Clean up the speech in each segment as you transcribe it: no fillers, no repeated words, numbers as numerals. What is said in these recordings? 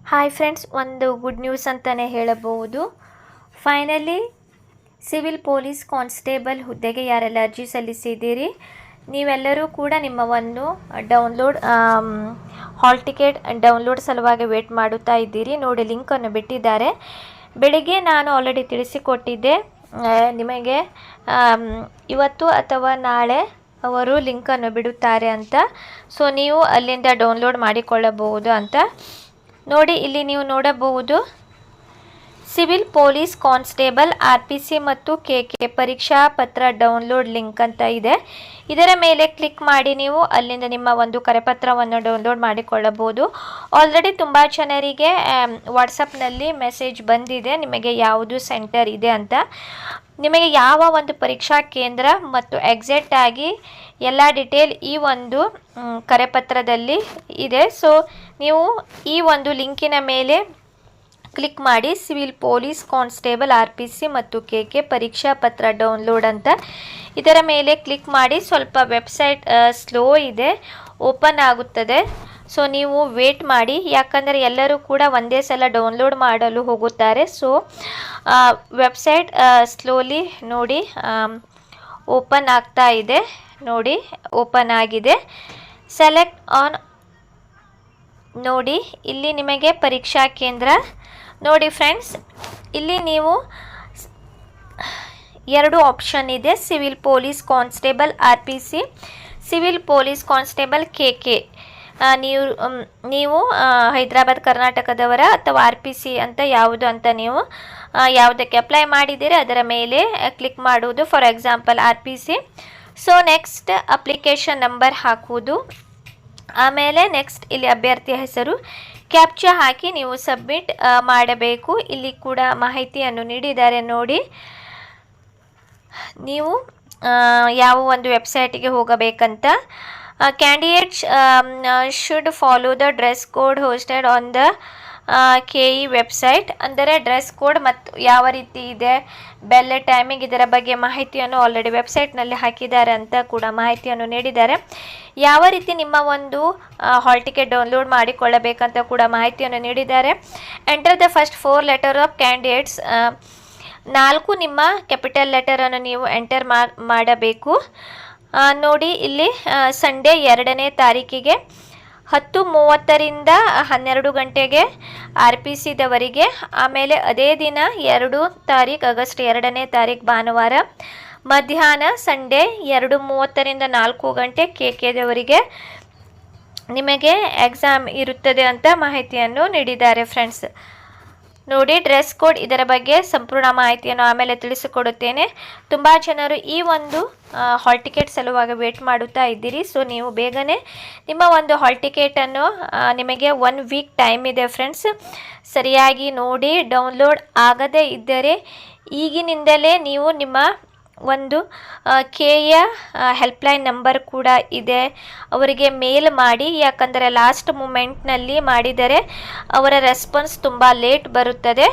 Hi friends, ಒಂದು good news ಅಂತಲೇ ಹೇಳಬಹುದು. ಫೈನಲಿ ಸಿವಿಲ್ ಪೊಲೀಸ್ ಕಾನ್ಸ್ಟೇಬಲ್ ಹುದ್ದೆಗೆ ಯಾರೆಲ್ಲ ಅರ್ಜಿ ಸಲ್ಲಿಸಿದ್ದೀರಿ, ನೀವೆಲ್ಲರೂ ಕೂಡ ನಿಮ್ಮ ಒಂದು ಡೌನ್ಲೋಡ್ ಹಾಲ್ ಟಿಕೆಟ್ ಡೌನ್ಲೋಡ್ ಸಲುವಾಗಿ ವೇಟ್ ಮಾಡುತ್ತಾ ಇದ್ದೀರಿ. ನೋಡಿ, ಲಿಂಕನ್ನು ಬಿಟ್ಟಿದ್ದಾರೆ. ಬೆಳಿಗ್ಗೆ ನಾನು ಆಲ್ರೆಡಿ ತಿಳಿಸಿಕೊಟ್ಟಿದ್ದೆ ನಿಮಗೆ ಇವತ್ತು ಅಥವಾ ನಾಳೆ ಅವರು ಲಿಂಕನ್ನು ಬಿಡುತ್ತಾರೆ ಅಂತ. ಸೊ ನೀವು ಅಲ್ಲಿಂದ ಡೌನ್ಲೋಡ್ ಮಾಡಿಕೊಳ್ಳಬಹುದು ಅಂತ. ನೋಡಿ, ಇಲ್ಲಿ ನೀವು ನೋಡಬಹುದು ಸಿವಿಲ್ ಪೊಲೀಸ್ ಕಾನ್ಸ್ಟೇಬಲ್ RPC ಮತ್ತು KK ಪರೀಕ್ಷಾ ಪತ್ರ ಡೌನ್ಲೋಡ್ ಲಿಂಕ್ ಅಂತ ಇದೆ. ಇದರ ಮೇಲೆ ಕ್ಲಿಕ್ ಮಾಡಿ ನೀವು ಅಲ್ಲಿಂದ ನಿಮ್ಮ ಒಂದು ಕರೆಪತ್ರವನ್ನು ಡೌನ್ಲೋಡ್ ಮಾಡಿಕೊಳ್ಳಬಹುದು. ಆಲ್ರೆಡಿ ತುಂಬ ಜನರಿಗೆ ವಾಟ್ಸಪ್ನಲ್ಲಿ ಮೆಸೇಜ್ ಬಂದಿದೆ ನಿಮಗೆ ಯಾವುದು ಸೆಂಟರ್ ಇದೆ ಅಂತ. ನಿಮಗೆ ಯಾವ ಒಂದು ಪರೀಕ್ಷಾ ಕೇಂದ್ರ ಮತ್ತು ಎಕ್ಸಾಕ್ಟ್ ಆಗಿ ಎಲ್ಲ ಡೀಟೇಲ್ ಈ ಒಂದು ಕರೆಪತ್ರದಲ್ಲಿ ಇದೆ. ಸೊ ನೀವು ಈ ಒಂದು ಲಿಂಕಿನ ಮೇಲೆ ಕ್ಲಿಕ್ ಮಾಡಿ ಸಿವಿಲ್ ಪೊಲೀಸ್ ಕಾನ್ಸ್ಟೇಬಲ್ RPC ಮತ್ತು KK ಪರೀಕ್ಷಾ ಪತ್ರ ಡೌನ್ಲೋಡ್ ಅಂತ ಇದರ ಮೇಲೆ ಕ್ಲಿಕ್ ಮಾಡಿ. ಸ್ವಲ್ಪ ವೆಬ್ಸೈಟ್ ಸ್ಲೋ ಇದೆ, ಓಪನ್ ಆಗುತ್ತದೆ. ಸೊ ನೀವು ವೇಟ್ ಮಾಡಿ, ಯಾಕಂದರೆ ಎಲ್ಲರೂ ಕೂಡ ಒಂದೇ ಸಲ ಡೌನ್ಲೋಡ್ ಮಾಡಲು ಹೋಗುತ್ತಾರೆ. ಸೊ ವೆಬ್ಸೈಟ್ ಸ್ಲೋಲಿ ನೋಡಿ ಓಪನ್ ಆಗ್ತಾ ಇದೆ. ನೋಡಿ, ಓಪನ್ ಆಗಿದೆ. Select on. ನೋಡಿ, ಇಲ್ಲಿ ನಿಮಗೆ ಪರೀಕ್ಷಾ ಕೇಂದ್ರ ನೋಡಿ ಫ್ರೆಂಡ್ಸ್, ಇಲ್ಲಿ ನೀವು ಎರಡು ಆಪ್ಷನ್ ಇದೆ. Civil police constable RPC, civil police constable KK. ನೀವು ಹೈದರಾಬಾದ್ ಕರ್ನಾಟಕದವರ ಅಥವಾ RPC ಅಂತ ಯಾವುದು ಅಂತ ನೀವು ಯಾವುದಕ್ಕೆ ಅಪ್ಲೈ ಮಾಡಿದ್ದೀರಿ ಅದರ ಮೇಲೆ ಕ್ಲಿಕ್ ಮಾಡುವುದು. For example RPC. So next application number ಹಾಕುವುದು. ಆಮೇಲೆ ನೆಕ್ಸ್ಟ್ ಇಲ್ಲಿ ಅಭ್ಯರ್ಥಿಯ ಹೆಸರು ಕ್ಯಾಪ್ಚಾ ಹಾಕಿ ನೀವು ಸಬ್ಮಿಟ್ ಮಾಡಬೇಕು. ಇಲ್ಲಿ ಕೂಡ ಮಾಹಿತಿಯನ್ನು ನೀಡಿದ್ದಾರೆ ನೋಡಿ. ನೀವು ಯಾವ ಒಂದು ವೆಬ್ಸೈಟಿಗೆ ಹೋಗಬೇಕಂತ. Candidates should follow the dress code hosted on the KE website. ಅಂದರೆ ಡ್ರೆಸ್ ಕೋಡ್ ಮತ್ತು ಯಾವ ರೀತಿ ಇದೆ, ಬೆಲ್ ಟೈಮಿಂಗ್, ಇದರ ಬಗ್ಗೆ ಮಾಹಿತಿಯನ್ನು ಆಲ್ರೆಡಿ ವೆಬ್ಸೈಟ್ನಲ್ಲಿ ಹಾಕಿದ್ದಾರೆ ಅಂತ ಕೂಡ ಮಾಹಿತಿಯನ್ನು ನೀಡಿದ್ದಾರೆ. ಯಾವ ರೀತಿ ನಿಮ್ಮ ಒಂದು ಹಾಲ್ ಟಿಕೆಟ್ ಡೌನ್ಲೋಡ್ ಮಾಡಿಕೊಳ್ಳಬೇಕಂತ ಕೂಡ ಮಾಹಿತಿಯನ್ನು ನೀಡಿದ್ದಾರೆ. Enter the first 4 letter of candidates. 4 ನಿಮ್ಮ ಕ್ಯಾಪಿಟಲ್ ಲೆಟರನ್ನು ನೀವು ಎಂಟರ್ ಮಾಡಬೇಕು. ನೋಡಿ, ಇಲ್ಲಿ ಸಂಡೇ 2ನೇ ತಾರೀಕಿಗೆ 10:30ರಿಂದ 12 ಗಂಟೆಗೆ RPCದವರಿಗೆ. ಆಮೇಲೆ ಅದೇ ದಿನ 2 ತಾರೀಕು ಆಗಸ್ಟ್ 2ನೇ ತಾರೀಕು ಭಾನುವಾರ ಮಧ್ಯಾಹ್ನ ಸಂಡೇ 2:30ರಿಂದ 4 ಗಂಟೆ KKದವರಿಗೆ ನಿಮಗೆ ಎಕ್ಸಾಮ್ ಇರುತ್ತದೆ ಅಂತ ಮಾಹಿತಿಯನ್ನು ನೀಡಿದ್ದಾರೆ ಫ್ರೆಂಡ್ಸ್. ನೋಡಿ, ಡ್ರೆಸ್ ಕೋಡ್ ಇದರ ಬಗ್ಗೆ ಸಂಪೂರ್ಣ ಮಾಹಿತಿಯನ್ನು ಆಮೇಲೆ ತಿಳಿಸಿಕೊಡುತ್ತೇನೆ. ತುಂಬ ಜನರು ಈ ಒಂದು ಹಾಲ್ ಟಿಕೆಟ್ ಸಲುವಾಗಿ ವೇಟ್ ಮಾಡುತ್ತಾ ಇದ್ದೀರಿ. ಸೊ ನೀವು ಬೇಗನೆ ನಿಮ್ಮ ಒಂದು ಹಾಲ್ ಟಿಕೆಟನ್ನು, ನಿಮಗೆ 1 ವೀಕ್ ಟೈಮ್ ಇದೆ ಫ್ರೆಂಡ್ಸ್. ಸರಿಯಾಗಿ ನೋಡಿ. ಡೌನ್ಲೋಡ್ ಆಗದೇ ಇದ್ದರೆ ಈಗಿನಿಂದಲೇ ನೀವು ನಿಮ್ಮ ಒಂದು KEಯ ಹೆಲ್ಪ್ಲೈನ್ ನಂಬರ್ ಕೂಡ ಇದೆ, ಅವರಿಗೆ ಮೇಲ್ ಮಾಡಿ. ಯಾಕಂದರೆ ಲಾಸ್ಟ್ ಮೂಮೆಂಟ್ನಲ್ಲಿ ಮಾಡಿದರೆ ಅವರ ರೆಸ್ಪಾನ್ಸ್ ತುಂಬ ಲೇಟ್ ಬರುತ್ತದೆ.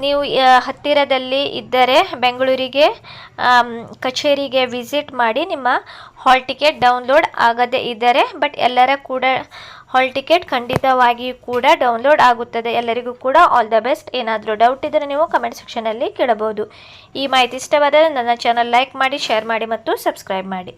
ನೀವು ಹತ್ತಿರದಲ್ಲಿ ಇದ್ದರೆ ಬೆಂಗಳೂರಿಗೆ ಕಚೇರಿಗೆ ವಿಸಿಟ್ ಮಾಡಿ ನಿಮ್ಮ ಹಾಲ್ ಟಿಕೆಟ್ ಡೌನ್ಲೋಡ್ ಆಗದೇ ಇದ್ದರೆ. ಬಟ್ ಎಲ್ಲರ ಕೂಡ ಹಾಲ್ ಟಿಕೆಟ್ ಖಂಡಿತವಾಗಿಯೂ ಕೂಡ ಡೌನ್ಲೋಡ್ ಆಗುತ್ತದೆ. ಎಲ್ಲರಿಗೂ ಕೂಡ ಆಲ್ ದ ಬೆಸ್ಟ್. ಏನಾದರೂ ಡೌಟ್ ಇದ್ದರೆ ನೀವು ಕಮೆಂಟ್ ಸೆಕ್ಷನಲ್ಲಿ ಕೇಳಬಹುದು. ಈ ಮಾಹಿತಿ ಇಷ್ಟವಾದರೆ ನನ್ನ ಚಾನಲ್ ಲೈಕ್ ಮಾಡಿ, ಶೇರ್ ಮಾಡಿ ಮತ್ತು ಸಬ್ಸ್ಕ್ರೈಬ್ ಮಾಡಿ.